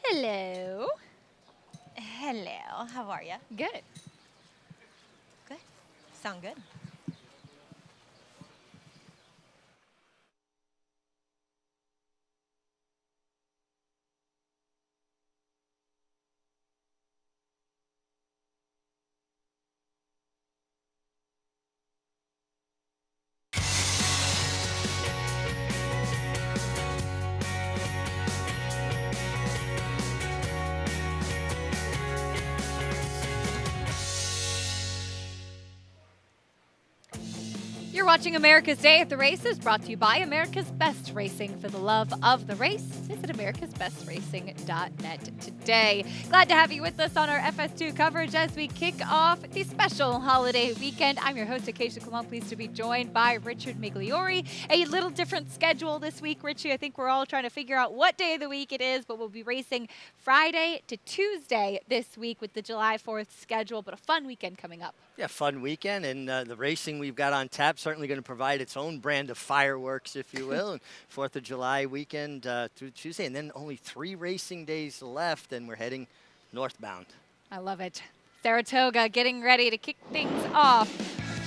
Hello. Hello, how are you? Good. Good. Sound good. You're watching America's Day at the Races, brought to you by America's Best Racing. For the love of the race, visit americasbestracing.net today. Glad to have you with us on our FS2 coverage as we kick off the special holiday weekend. I'm your host, Acacia Clement, pleased to be joined by Richard Migliori. A little different schedule this week, Richie. I think we're all trying to figure out what day of the week it is, but we'll be racing Friday to Tuesday this week with the July 4th schedule, but a fun weekend coming up. Yeah, fun weekend, and the racing we've got on tap certainly going to provide its own brand of fireworks, if you will. And 4th of July weekend through Tuesday, and then only 3 racing days left, and we're heading northbound. I love it. Saratoga getting ready to kick things off on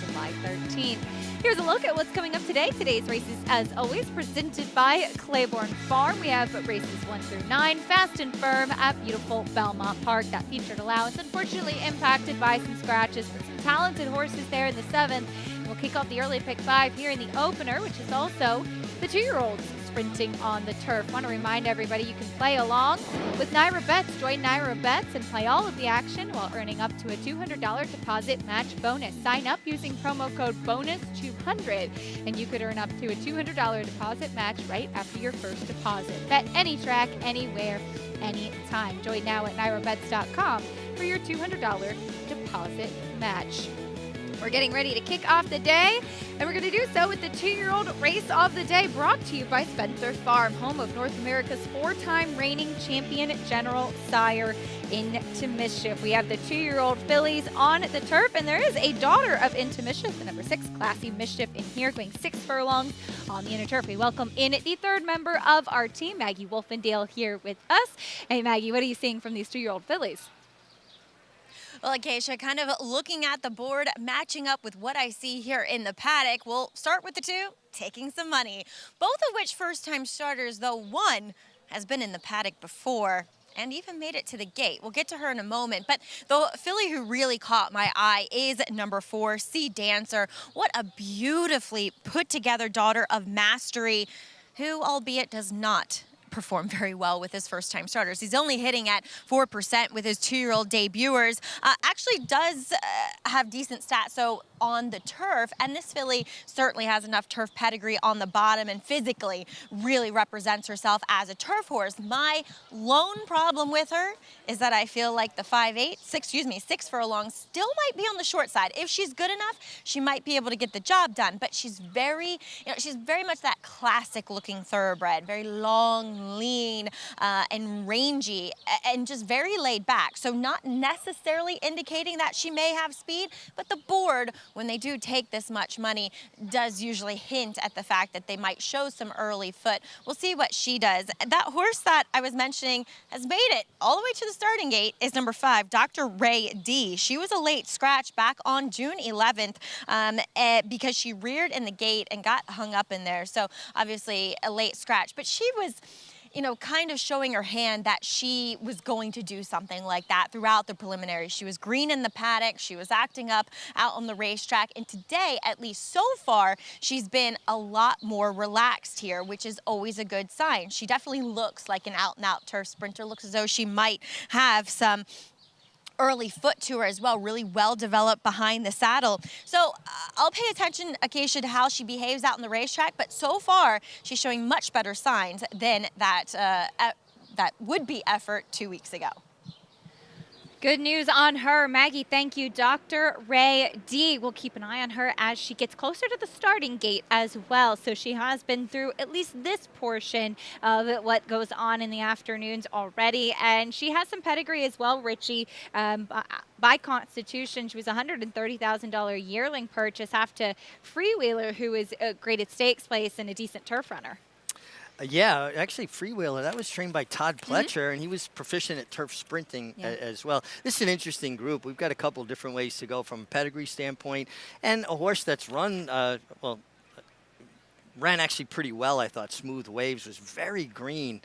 July 13th. Here's a look at what's coming up today. Today's races, as always, presented by Claiborne Farm. We have races 1 through 9, fast and firm at beautiful Belmont Park. That featured allowance, unfortunately, impacted by some scratches, but some talented horses there in the 7th. We'll kick off the early pick 5 here in the opener, which is also the 2-year-olds sprinting on the turf. Want to remind everybody you can play along with Naira Bets. Join Naira Bets and play all of the action while earning up to a $200 deposit match bonus. Sign up using promo code BONUS200 and you could earn up to a $200 deposit match right after your first deposit. Bet any track, anywhere, anytime. Join now at nairabets.com for your $200 deposit match. We're getting ready to kick off the day, and we're going to do so with the 2-year-old race of the day, brought to you by Spencer Farm, home of North America's 4-time reigning champion General Sire Into Mischief. We have the 2-year-old fillies on the turf, and there is a daughter of Into Mischief, the number 6 Classy Mischief in here, going 6 furlongs on the inner turf. We welcome in the 3rd member of our team, Maggie Wolfendale, here with us. Hey, Maggie, what are you seeing from these 2-year-old fillies? Well, Acacia, kind of looking at the board, matching up with what I see here in the paddock. We'll start with the 2, taking some money. Both of which first-time starters, though one has been in the paddock before and even made it to the gate. We'll get to her in a moment, but the filly who really caught my eye is number 4, Sea Dancer. What a beautifully put-together daughter of Mastery, who, albeit, does not perform very well with his first-time starters. He's only hitting at 4% with his 2-year-old debuters. Actually does have decent stats, so on the turf, and this filly certainly has enough turf pedigree on the bottom and physically really represents herself as a turf horse. My lone problem with her is that I feel like the 6 furlongs still might be on the short side. If she's good enough, she might be able to get the job done, but she's very much that classic looking thoroughbred, very long, lean, and rangy, and just very laid back. So not necessarily indicating that she may have speed, but the board, when they do take this much money, does usually hint at the fact that they might show some early foot. We'll see what she does. That horse that I was mentioning has made it all the way to the starting gate is number 5, Dr. Ray D. She was a late scratch back on June 11th because she reared in the gate and got hung up in there. So obviously a late scratch, but she was, kind of showing her hand that she was going to do something like that throughout the preliminaries. She was green in the paddock. She was acting up out on the racetrack. And today, at least so far, she's been a lot more relaxed here, which is always a good sign. She definitely looks like an out-and-out turf sprinter. Looks as though she might have some early foot to her as well, really well developed behind the saddle. So I'll pay attention, Acacia, to how she behaves out in the racetrack, but so far she's showing much better signs than that would-be effort 2 weeks ago. Good news on her. Maggie, thank you. Dr. Ray D. We'll keep an eye on her as she gets closer to the starting gate as well. So she has been through at least this portion of what goes on in the afternoons already. And she has some pedigree as well, Richie. By Constitution, she was a $130,000 yearling purchase, half to Freewheeler, who is a graded stakes place and a decent turf runner. Yeah, actually, freewheeler. That was trained by Todd Pletcher, and he was proficient at turf sprinting as well. This is an interesting group. We've got a couple different ways to go from a pedigree standpoint, and a horse that's run, ran actually pretty well, I thought. Smooth Waves was very green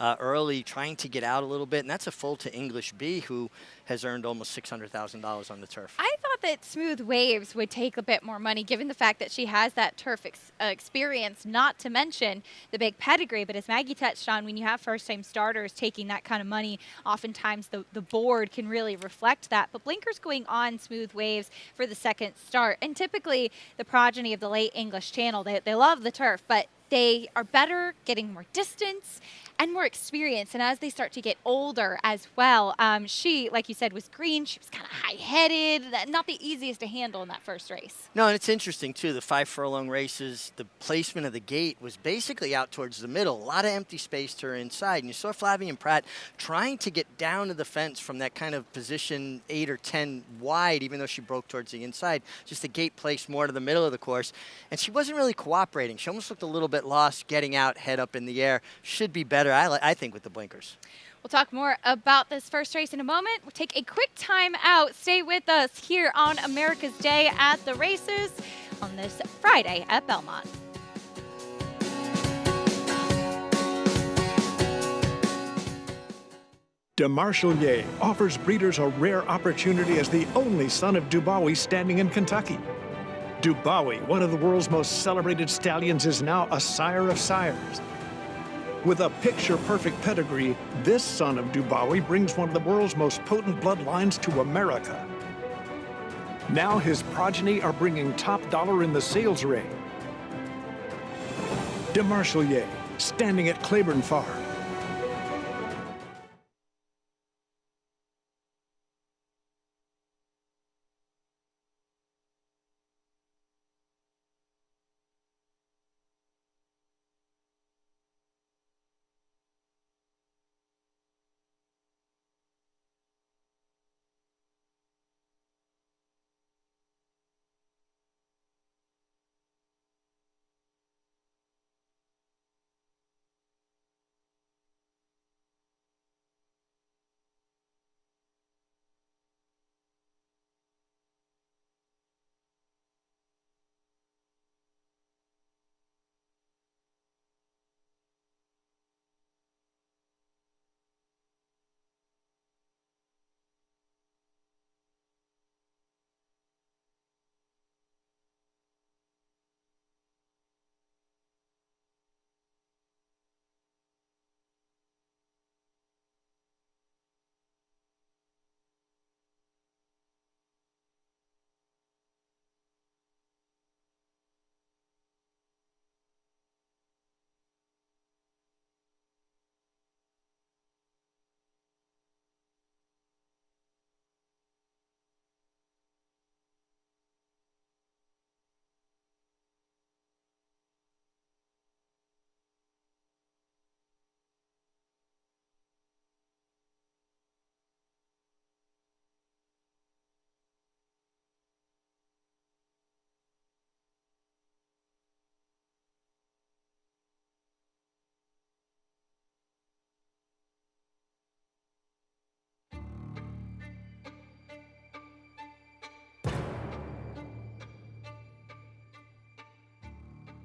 early, trying to get out a little bit, and that's a foal to English B, who has earned almost $600,000 on the turf. I thought that Smooth Waves would take a bit more money, given the fact that she has that turf experience, not to mention the big pedigree. But as Maggie touched on, when you have first-time starters taking that kind of money, oftentimes the board can really reflect that. But Blinker's going on Smooth Waves for the second start. And typically, the progeny of the late English Channel, they love the turf, but they are better getting more distance and more experience. And as they start to get older as well, she, like you said, was green. She was kind of high-headed, not the easiest to handle in that first race. No, and it's interesting, too, the 5 furlong races, the placement of the gate was basically out towards the middle. A lot of empty space to her inside. And you saw Flavien Prat trying to get down to the fence from that kind of position 8 or 10 wide, even though she broke towards the inside. Just the gate placed more to the middle of the course. And she wasn't really cooperating. She almost looked a little bit lost getting out, head up in the air. Should be better, I think, with the blinkers. We'll talk more about this first race in a moment. We'll take a quick time out. Stay with us here on America's Day at the Races on this Friday at Belmont. De Marchelier offers breeders a rare opportunity as the only son of Dubois standing in Kentucky. Dubois, one of the world's most celebrated stallions, is now a sire of sires. With a picture-perfect pedigree, this son of Dubois brings one of the world's most potent bloodlines to America. Now his progeny are bringing top dollar in the sales ring. De Marchelier, standing at Claiborne Farm.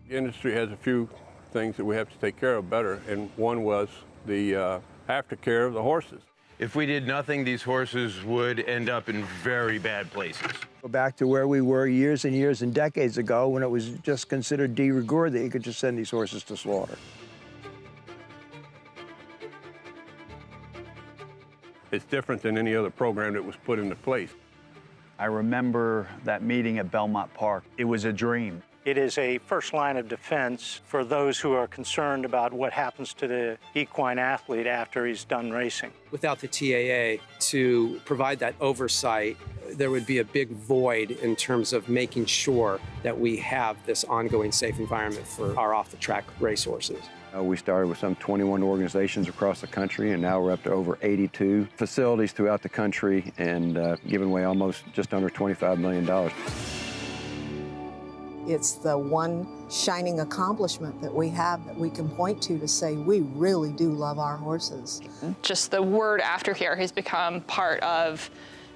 The industry has a few things that we have to take care of better, and one was the aftercare of the horses. If we did nothing, these horses would end up in very bad places. Go back to where we were years and years and decades ago when it was just considered de rigueur that you could just send these horses to slaughter. It's different than any other program that was put into place. I remember that meeting at Belmont Park. It was a dream. It is a first line of defense for those who are concerned about what happens to the equine athlete after he's done racing. Without the TAA to provide that oversight, there would be a big void in terms of making sure that we have this ongoing safe environment for our off-the-track racehorses. We started with some 21 organizations across the country, and now we're up to over 82 facilities throughout the country and giving away almost just under $25 million. It's the one shining accomplishment that we have that we can point to say we really do love our horses. Just the word aftercare has become part of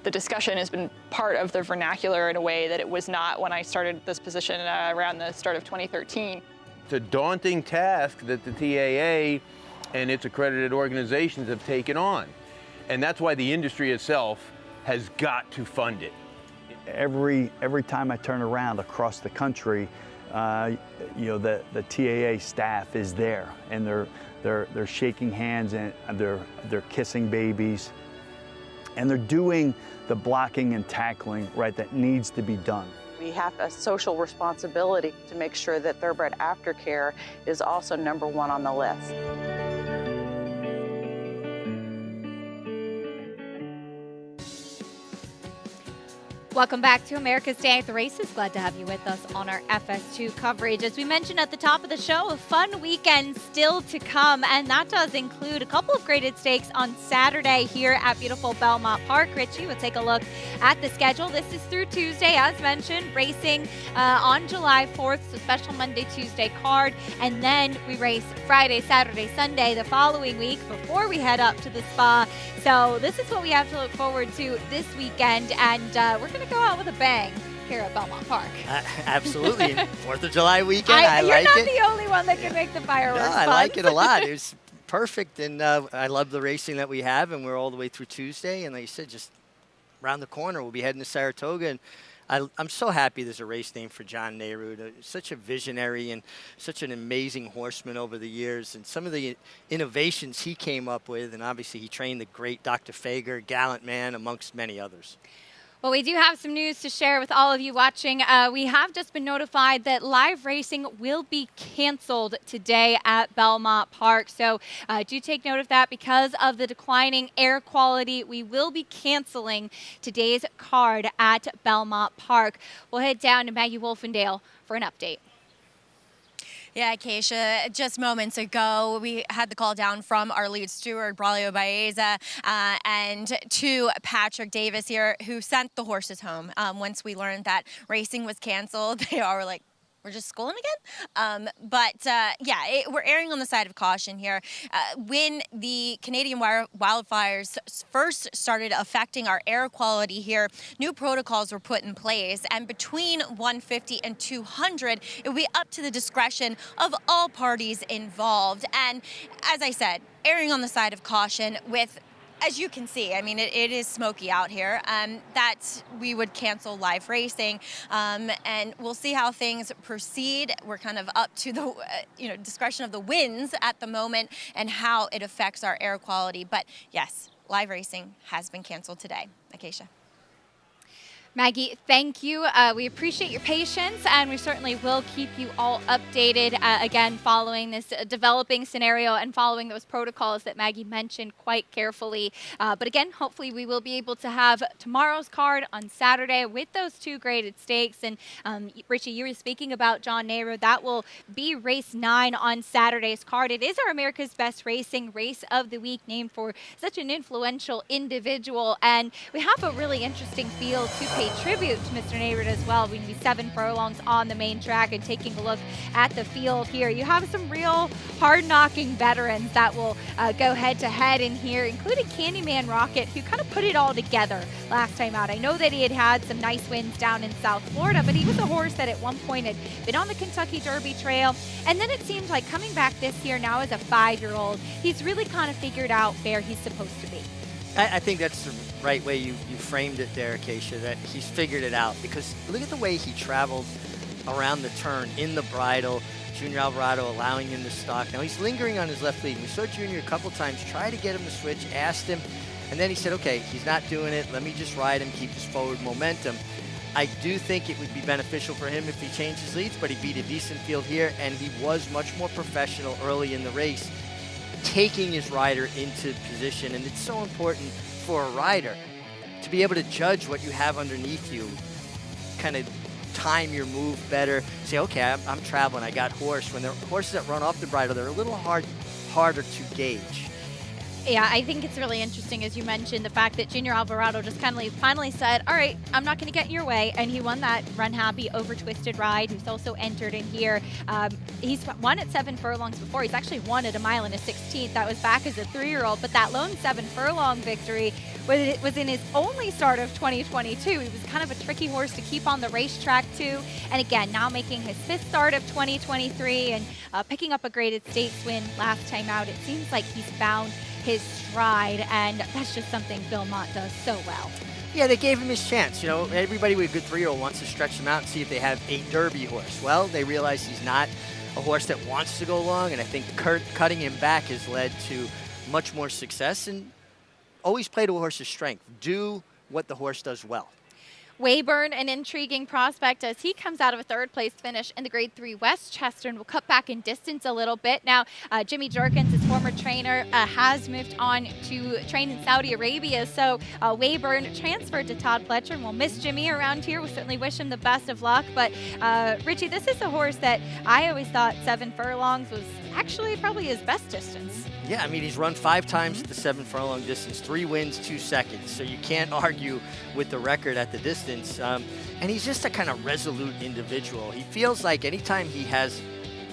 the discussion, has been part of the vernacular in a way that it was not when I started this position around the start of 2013. It's a daunting task that the TAA and its accredited organizations have taken on. And that's why the industry itself has got to fund it. Every time I turn around across the country, you know, the TAA staff is there, and they're shaking hands, and they're kissing babies, and they're doing the blocking and tackling, right, that needs to be done. We have a social responsibility to make sure that thoroughbred aftercare is also #1 on the list. Welcome back to America's Day at the Races. Glad to have you with us on our FS2 coverage. As we mentioned at the top of the show, a fun weekend still to come, and that does include a couple of graded stakes on Saturday here at beautiful Belmont Park. Richie, we'll take a look at the schedule. This is through Tuesday, as mentioned, racing on July 4th, so special Monday, Tuesday card, and then we race Friday, Saturday, Sunday the following week before we head up to the spa. So this is what we have to look forward to this weekend, and we're going to go out with a bang here at Belmont Park. Absolutely. 4th of July weekend, I you're like not it. the only one that can make the fireworks No, I fun. like it a lot. It was perfect, and I love the racing that we have, and we're all the way through Tuesday. And like you said, just around the corner, we'll be heading to Saratoga. And I'm so happy there's a race name for John Nerud, such a visionary and such an amazing horseman over the years, and some of the innovations he came up with, and obviously he trained the great Dr. Fager, gallant man, amongst many others. Well, we do have some news to share with all of you watching. We have just been notified that live racing will be canceled today at Belmont Park. So do take note of that. Because of the declining air quality, we will be canceling today's card at Belmont Park. We'll head down to Maggie Wolfendale for an update. Yeah, Keisha, just moments ago, we had the call down from our lead steward, Braulio Baeza, and to Patrick Davis here, who sent the horses home. Once we learned that racing was canceled, they are like, we're just schooling again? We're erring on the side of caution here. When the Canadian wildfires first started affecting our air quality here, new protocols were put in place, and between 150 and 200, it will be up to the discretion of all parties involved. And as I said, erring on the side of caution with, as you can see, I mean, it is smoky out here, that we would cancel live racing, and we'll see how things proceed. We're kind of up to the discretion of the winds at the moment and how it affects our air quality. But yes, live racing has been canceled today. Acacia. Maggie, thank you. We appreciate your patience, and we certainly will keep you all updated, again, following this developing scenario and following those protocols that Maggie mentioned quite carefully. But again, hopefully we will be able to have tomorrow's card on Saturday with those 2 graded stakes. And Richie, you were speaking about John Nerud. That will be race 9 on Saturday's card. It is our America's Best Racing Race of the Week, named for such an influential individual. And we have a really interesting field to pay tribute to Mr. Nerud as well. We're going to be 7 furlongs on the main track, and taking a look at the field here, you have some real hard-knocking veterans that will go head-to-head in here, including Candyman Rocket, who kind of put it all together last time out. I know that he had some nice wins down in South Florida, but he was a horse that at one point had been on the Kentucky Derby Trail, and then it seems like coming back this year now as a 5-year-old, he's really kind of figured out where he's supposed to be. I think that's the right way you framed it there, Acacia, that he's figured it out. Because look at the way he traveled around the turn in the bridle, Junior Alvarado allowing him to stalk. Now he's lingering on his left lead. We saw Junior a couple times try to get him to switch, asked him, and then he said, okay, he's not doing it. Let me just ride him, keep his forward momentum. I do think it would be beneficial for him if he changed his leads, but he beat a decent field here, and he was much more professional early in the race, taking his rider into position. And it's so important for a rider to be able to judge what you have underneath you, kind of time your move better, say, okay, I'm traveling, I got horse. When there are horses that run off the bridle, they're a little harder to gauge. Yeah, I think it's really interesting, as you mentioned, the fact that Junior Alvarado just kind of finally said, all right, I'm not going to get in your way. And he won that Run Happy over Twisted Ride, who's also entered in here. He's won at 7 furlongs before. He's actually won at a mile and a 16th. That was back as a 3-year-old. But that lone 7 furlong victory was in his only start of 2022. He was kind of a tricky horse to keep on the racetrack, too. And again, now making his 5th start of 2023 and picking up a graded stakes win last time out. It seems like he's found his stride, and that's just something Belmont does so well. Yeah, they gave him his chance. You know, everybody with a good 3-year-old wants to stretch him out and see if they have a Derby horse. Well, they realize he's not a horse that wants to go long, and I think cutting him back has led to much more success, and always play to a horse's strength. Do what the horse does well. Weyburn, an intriguing prospect as he comes out of a 3rd place finish in the Grade 3 Westchester, and will cut back in distance a little bit. Now, Jimmy Jerkins, his former trainer, has moved on to train in Saudi Arabia. So Weyburn transferred to Todd Pletcher, and we'll miss Jimmy around here. We'll certainly wish him the best of luck. But Richie, this is a horse that I always thought 7 furlongs was actually probably his best distance. Yeah, I mean, he's run 5 times at the 7 furlong distance, 3 wins, 2 seconds. So you can't argue with the record at the distance. And he's just a kind of resolute individual. He feels like anytime he has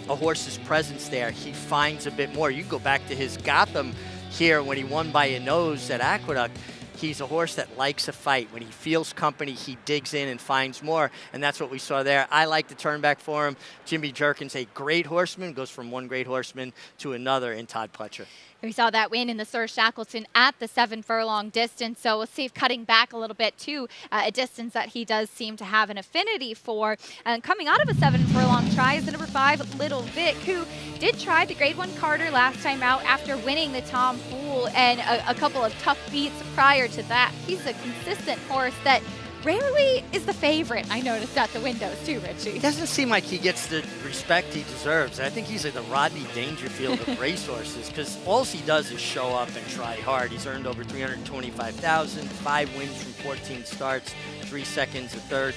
a horse's presence there, he finds a bit more. You go back to his Gotham here when he won by a nose at Aqueduct. He's a horse that likes a fight. When he feels company, he digs in and finds more, and that's what we saw there. I like the turn back for him. Jimmy Jerkins, a great horseman, goes from one great horseman to another in Todd Pletcher. We saw that win in the Sir Shackleton at the 7 furlong distance, so we'll see if cutting back a little bit to a distance that he does seem to have an affinity for. And coming out of a 7 furlong try is the number 5, Little Vic, who did try the Grade 1 Carter last time out after winning the Tom Fool and a couple of tough beats prior to that. He's a consistent horse that rarely is the favorite, I noticed at the windows too, Richie. It doesn't seem like he gets the respect he deserves. I think he's like the Rodney Dangerfield of racehorses, because all he does is show up and try hard. He's earned over $325,000, 5 wins from 14 starts, 3 seconds, a third,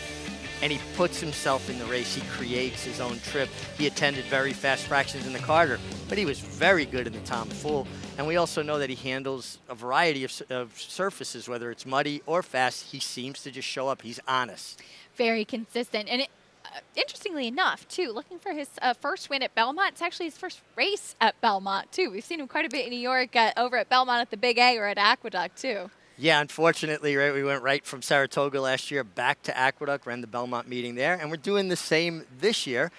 and he puts himself in the race. He creates his own trip. He attended very fast fractions in the Carter, but he was very good in the Tom Fool. And we also know that he handles a variety of surfaces, whether it's muddy or fast. He seems to just show up. He's honest. Very consistent. And interestingly enough, too, looking for his first win at Belmont. It's actually his first race at Belmont, too. We've seen him quite a bit in New York, over at Belmont at the Big A or at Aqueduct, too. Yeah, unfortunately, right, we went right from Saratoga last year back to Aqueduct, ran the Belmont meeting there, and we're doing the same this year.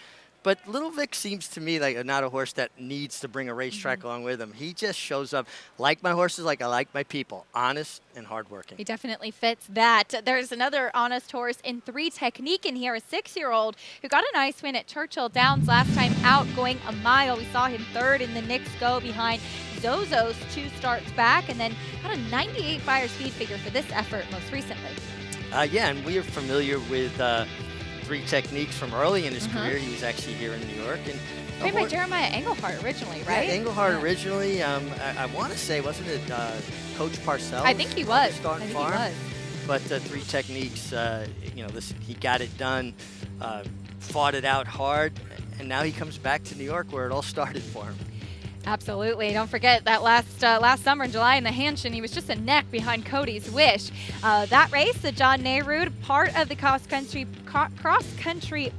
But Little Vic seems to me like not a horse that needs to bring a racetrack along with him. He just shows up like my horses, like I like my people, honest and hardworking. He definitely fits that. There's another honest horse in 3 Technique in here, a 6-year-old who got a nice win at Churchill Downs last time out, going a mile. We saw him 3rd in the Knicks Go behind Zozo's 2 starts back, and then got a 98 buyer speed figure for this effort most recently. Yeah, and we are familiar with 3 Techniques from early in his career. He was actually here in New York. And trained by Jeremiah Engelhardt originally, right? Yeah, Engelhardt originally. I want to say, wasn't it Coach Parcells? I think he was. I think he was. But 3 Techniques, you know, he got it done, fought it out hard, and now he comes back to New York where it all started for him. Absolutely. Don't forget that last summer in July in the Hanshin, he was just a neck behind Cody's Wish. That race, the John Nerud, part of the cross-country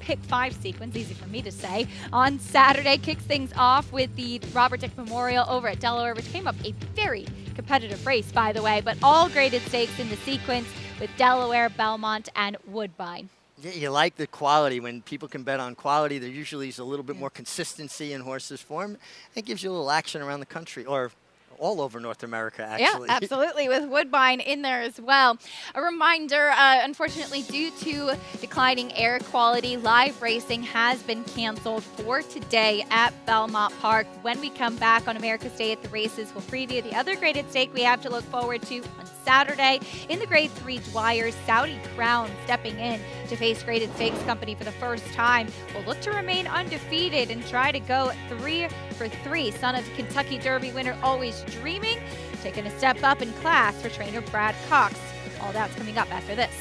pick 5 sequence, easy for me to say, on Saturday, kicks things off with the Robert Dick Memorial over at Delaware, which came up a very competitive race, by the way, but all graded stakes in the sequence with Delaware, Belmont, and Woodbine. Yeah, you like the quality. When people can bet on quality, there usually is a little bit more consistency in horses' form. It gives you a little action around the country, or all over North America, actually. Yeah, absolutely, with Woodbine in there as well. A reminder, unfortunately, due to declining air quality, live racing has been canceled for today at Belmont Park. When we come back on America's Day at the Races, we'll preview the other graded stake we have to look forward to on Saturday in the Grade 3 Dwyer. Saudi Crown stepping in to face Graded Stakes Company for the first time. Will look to remain undefeated and try to go 3 for 3. Son of Kentucky Derby winner Always Dreaming, taking a step up in class for trainer Brad Cox. All that's coming up after this.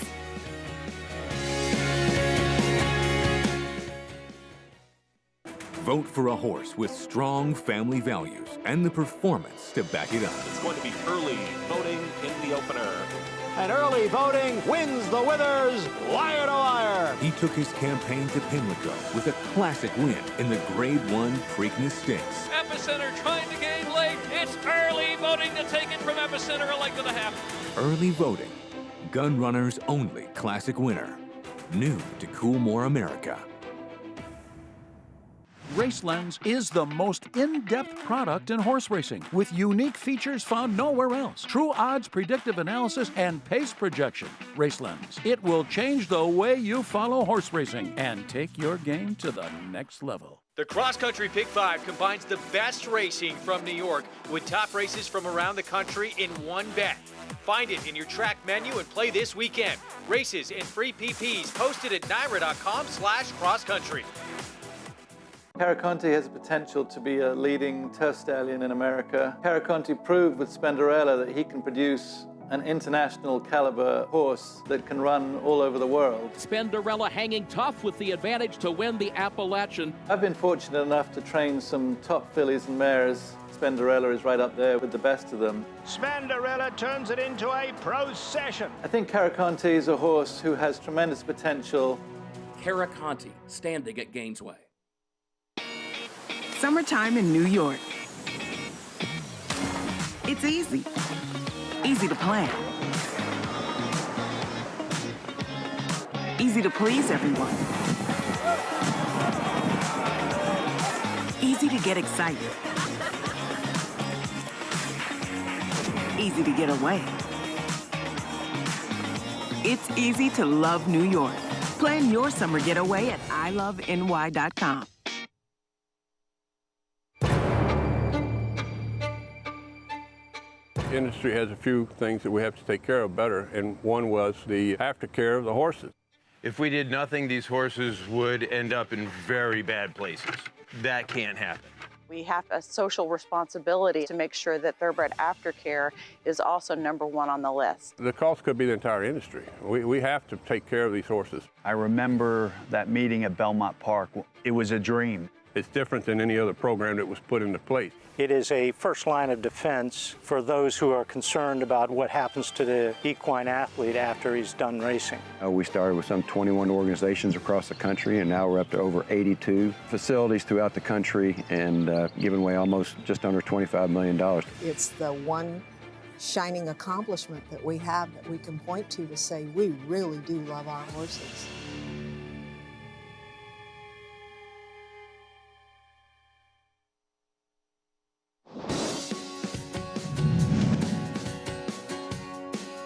Vote for a horse with strong family values and the performance to back it up. It's going to be early voting in the opener. And early voting wins the Withers wire to wire. He took his campaign to Pimlico with a classic win in the Grade 1 Preakness Stakes. Epicenter trying to gain late. It's early voting to take it from Epicenter, a length and a half. Early voting. Gun Runner's only classic winner. New to Coolmore America. RaceLens is the most in-depth product in horse racing, with unique features found nowhere else. True odds, predictive analysis, and pace projection. RaceLens. It will change the way you follow horse racing and take your game to the next level. The Cross Country Pick 5 combines the best racing from New York with top races from around the country in one bet. Find it in your track menu and play this weekend. Races and free PPs posted at NYRA.com/crosscountry. Caraconte has the potential to be a leading turf stallion in America. Caraconte proved with Spenderella that he can produce an international caliber horse that can run all over the world. Spenderella hanging tough with the advantage to win the Appalachian. I've been fortunate enough to train some top fillies and mares. Spenderella is right up there with the best of them. Spenderella turns it into a procession. I think Caraconte is a horse who has tremendous potential. Caraconte standing at Gainesway. Summertime in New York. It's easy. Easy to plan. Easy to please everyone. Easy to get excited. Easy to get away. It's easy to love New York. Plan your summer getaway at iloveny.com. The industry has a few things that we have to take care of better, and one was the aftercare of the horses. If we did nothing, these horses would end up in very bad places. That can't happen. We have a social responsibility to make sure that thoroughbred aftercare is also #1 on the list. The cost could be the entire industry. We have to take care of these horses. I remember that meeting at Belmont Park. It was a dream. It's different than any other program that was put into place. It is a first line of defense for those who are concerned about what happens to the equine athlete after he's done racing. We started with some 21 organizations across the country, and now we're up to over 82 facilities throughout the country and giving away almost just under $25 million. It's the one shining accomplishment that we have that we can point to say we really do love our horses.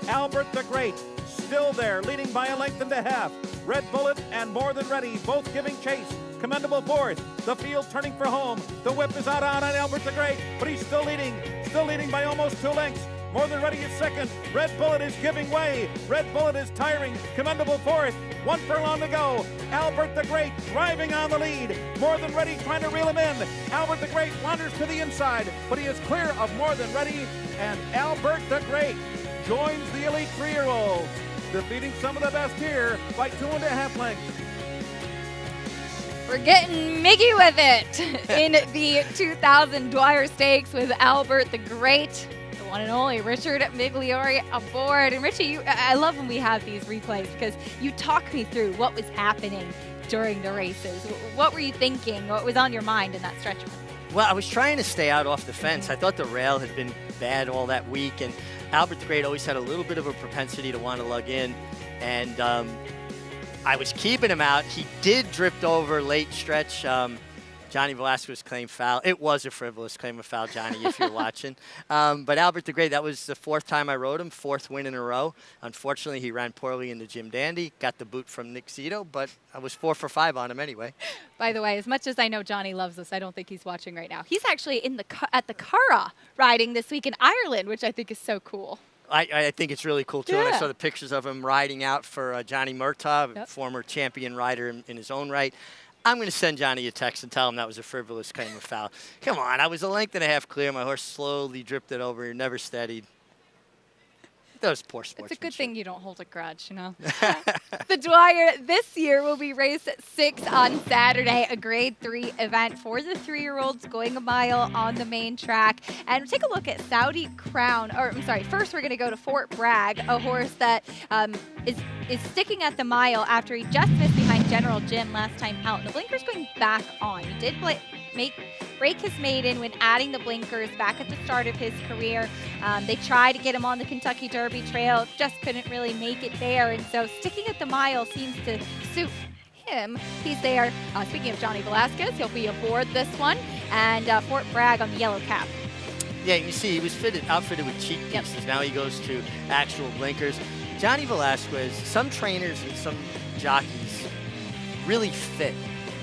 Albert the Great, still there, leading by a length and a half. Red Bullet and More Than Ready, both giving chase. Commendable fourth. The field turning for home. The whip is out on Albert the Great, but he's still leading by almost 2 lengths. More Than Ready is second. Red Bullet is giving way. Red Bullet is tiring. Commendable fourth. 1 furlong to go. Albert the Great driving on the lead. More Than Ready trying to reel him in. Albert the Great wanders to the inside, but he is clear of More Than Ready, and Albert the Great joins the elite 3-year-olds, defeating some of the best here by 2.5 lengths. We're getting Miggy with it in the 2000 Dwyer Stakes with Albert the Great, the one and only Richard Migliori aboard. And Richie, I love when we have these replays because you talk me through what was happening during the races. What were you thinking? What was on your mind in that stretch? Well, I was trying to stay out off the fence. I thought the rail had been bad all that week, and Albert the Great always had a little bit of a propensity to want to lug in, and I was keeping him out. He did drift over late stretch. Johnny Velasquez claimed foul. It was a frivolous claim of foul, Johnny, if you're watching. But Albert the Great, that was the 4th time I rode him, 4th win in a row. Unfortunately, he ran poorly in the Jim Dandy, got the boot from Nick Zito, but I was 4 for 5 on him anyway. By the way, as much as I know Johnny loves us, I don't think he's watching right now. He's actually at the Curragh riding this week in Ireland, which I think is so cool. I think it's really cool, too. Yeah. And I saw the pictures of him riding out for Johnny Murtaugh, former champion rider in his own right. I'm going to send Johnny a text and tell him that was a frivolous claim of foul. Come on, I was a length and a half clear. My horse slowly drifted over. He never steadied. Those poor sportsmen. It's a good thing you don't hold a grudge, you know. The Dwyer this year will be race 6 on Saturday, a grade 3 event for the 3-year-olds going a mile on the main track. And take a look at Saudi Crown, or I'm sorry, first we're going to go to Fort Bragg, a horse that is sticking at the mile after he just missed behind General Jim last time out. And the blinker's going back on. He did break his maiden when adding the blinkers back at the start of his career. They tried to get him on the Kentucky Derby trail, just couldn't really make it there. And so sticking at the mile seems to suit him. He's there. Speaking of Johnny Velasquez, he'll be aboard this one. And Fort Bragg on the yellow cap. Yeah, you see, he was outfitted with cheek pieces. Yep. Now he goes to actual blinkers. Johnny Velasquez, some trainers and some jockeys really fit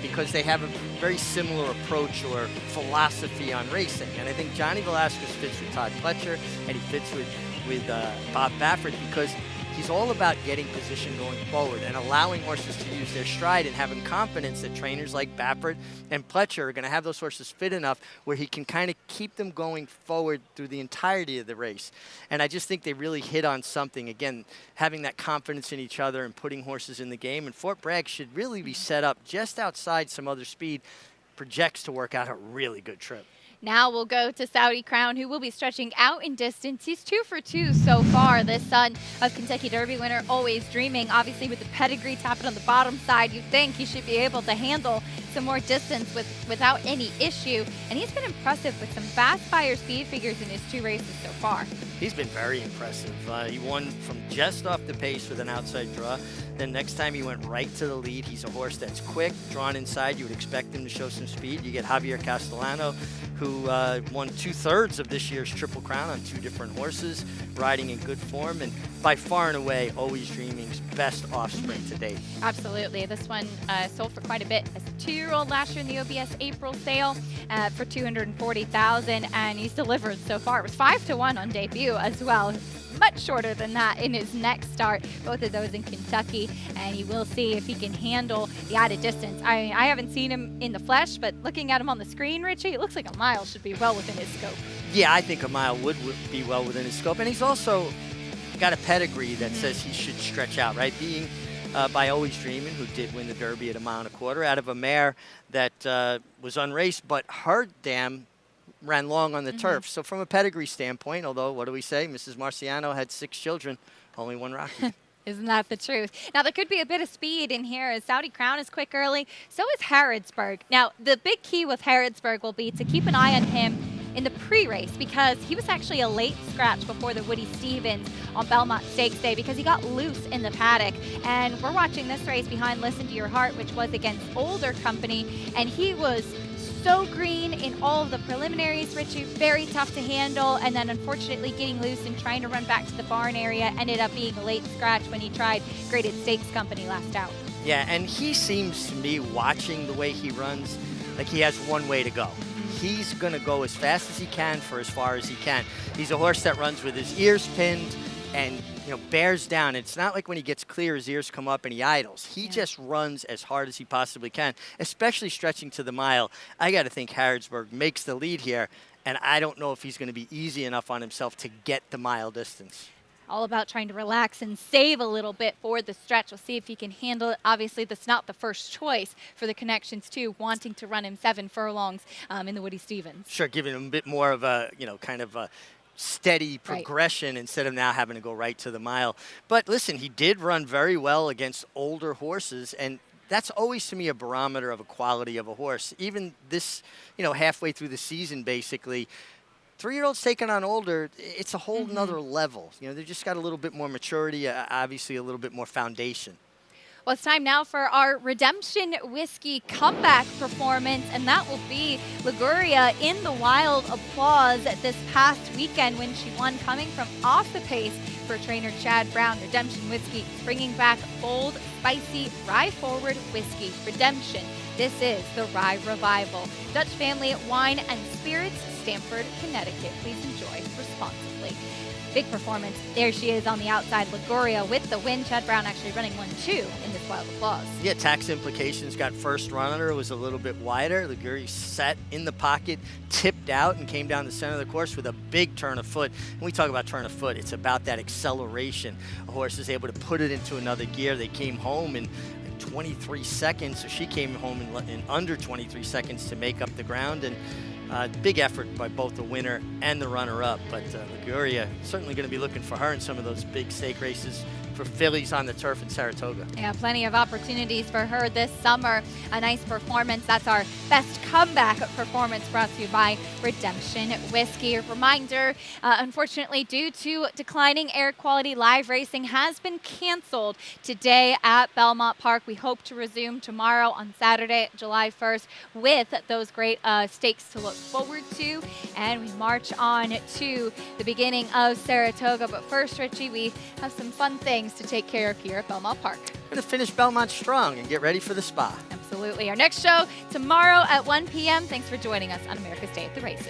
because they have a very similar approach or philosophy on racing. And I think Johnny Velasquez fits with Todd Pletcher, and he fits with Bob Baffert because he's all about getting position going forward and allowing horses to use their stride and having confidence that trainers like Baffert and Pletcher are going to have those horses fit enough where he can kind of keep them going forward through the entirety of the race. And I just think they really hit on something, again, having that confidence in each other and putting horses in the game. And Fort Bragg should really be set up just outside some other speed, projects to work out a really good trip. Now we'll go to Saudi Crown, who will be stretching out in distance. He's 2 for 2 so far. This son of Kentucky Derby winner, Always Dreaming. Obviously, with the pedigree tapping on the bottom side, you'd think he should be able to handle some more distance without any issue. And he's been impressive with some fast fire speed figures in his 2 races so far. He's been very impressive. He won from just off the pace with an outside draw. Then next time he went right to the lead. He's a horse that's quick, drawn inside. You would expect him to show some speed. You get Javier Castellano, who won 2/3 of this year's Triple Crown on 2 different horses, riding in good form, and by far and away, Always Dreaming's best offspring to date. Absolutely. This one sold for quite a bit as a 2-year-old last year in the OBS April sale for $240,000, and he's delivered so far. It was 5-1 on debut as well. Much shorter than that in his next start, both of those in Kentucky, and you will see if he can handle the added distance. I haven't seen him in the flesh, but looking at him on the screen, Richie, it looks like a mile should be well within his scope. Yeah, I think a mile would be well within his scope, and he's also got a pedigree that says he should stretch out, right? Being by Always Dreaming, who did win the Derby at 1.25 miles, out of a mare that was unraced, but her dam ran long on the turf. So from a pedigree standpoint, although, what do we say? Mrs. Marciano had 6 children, only 1 Rocky. Isn't that the truth? Now, there could be a bit of speed in here as Saudi Crown is quick early. So is Harrodsburg. Now, the big key with Harrodsburg will be to keep an eye on him in the pre-race because he was actually a late scratch before the Woody Stevens on Belmont Stakes Day because he got loose in the paddock. And we're watching this race behind Listen to Your Heart, which was against Older Company, and he was so green in all of the preliminaries, Richie, very tough to handle, and then unfortunately getting loose and trying to run back to the barn area ended up being a late scratch when he tried Graded Stakes Company last out. Yeah, and he seems to me, watching the way he runs, like he has one way to go. He's going to go as fast as he can for as far as he can. He's a horse that runs with his ears pinned and bears down. It's not like when he gets clear, his ears come up and he idles. He just runs as hard as he possibly can, especially stretching to the mile. I got to think Harrodsburg makes the lead here, and I don't know if he's going to be easy enough on himself to get the mile distance. All about trying to relax and save a little bit for the stretch. We'll see if he can handle it. Obviously, that's not the first choice for the Connections, too, wanting to run him 7 furlongs in the Woody Stevens. Sure, giving him a bit more of a, kind of a steady progression instead of now having to go right to the mile. But listen, he did run very well against older horses, and that's always to me a barometer of a quality of a horse. Even this, halfway through the season, basically, 3-year-olds taking on older, it's a whole nother level. They've just got a little bit more maturity, obviously a little bit more foundation. Well, it's time now for our Redemption Whiskey comeback performance, and that will be Liguria in the Wild Applause this past weekend when she won, coming from off the pace for trainer Chad Brown. Redemption Whiskey bringing back bold, spicy, rye-forward whiskey. Redemption, this is the Rye Revival. Dutch Family Wine and Spirits, Stamford, Connecticut. Please enjoy responsibly. Big performance. There she is on the outside. Liguria with the win. Chad Brown actually running 1-2 in this Wild Applause. Yeah, tax implications. Got first run on her. It was a little bit wider. Liguria sat in the pocket, tipped out, and came down the center of the course with a big turn of foot. When we talk about turn of foot, it's about that acceleration. A horse is able to put it into another gear. They came home in 23 seconds, so she came home in under 23 seconds to make up the ground. And big effort by both the winner and the runner-up, but Liguria certainly going to be looking for her in some of those big stake races for fillies on the turf in Saratoga. Yeah, plenty of opportunities for her this summer. A nice performance. That's our best comeback performance, brought to you by Redemption Whiskey. A reminder, unfortunately, due to declining air quality, live racing has been canceled today at Belmont Park. We hope to resume tomorrow on Saturday, July 1st, with those great stakes to look forward to. And we march on to the beginning of Saratoga. But first, Richie, we have some fun things to take care of here at Belmont Park. Going to finish Belmont strong and get ready for the Spa. Absolutely. Our next show tomorrow at 1 p.m. Thanks for joining us on America's Day at the Races.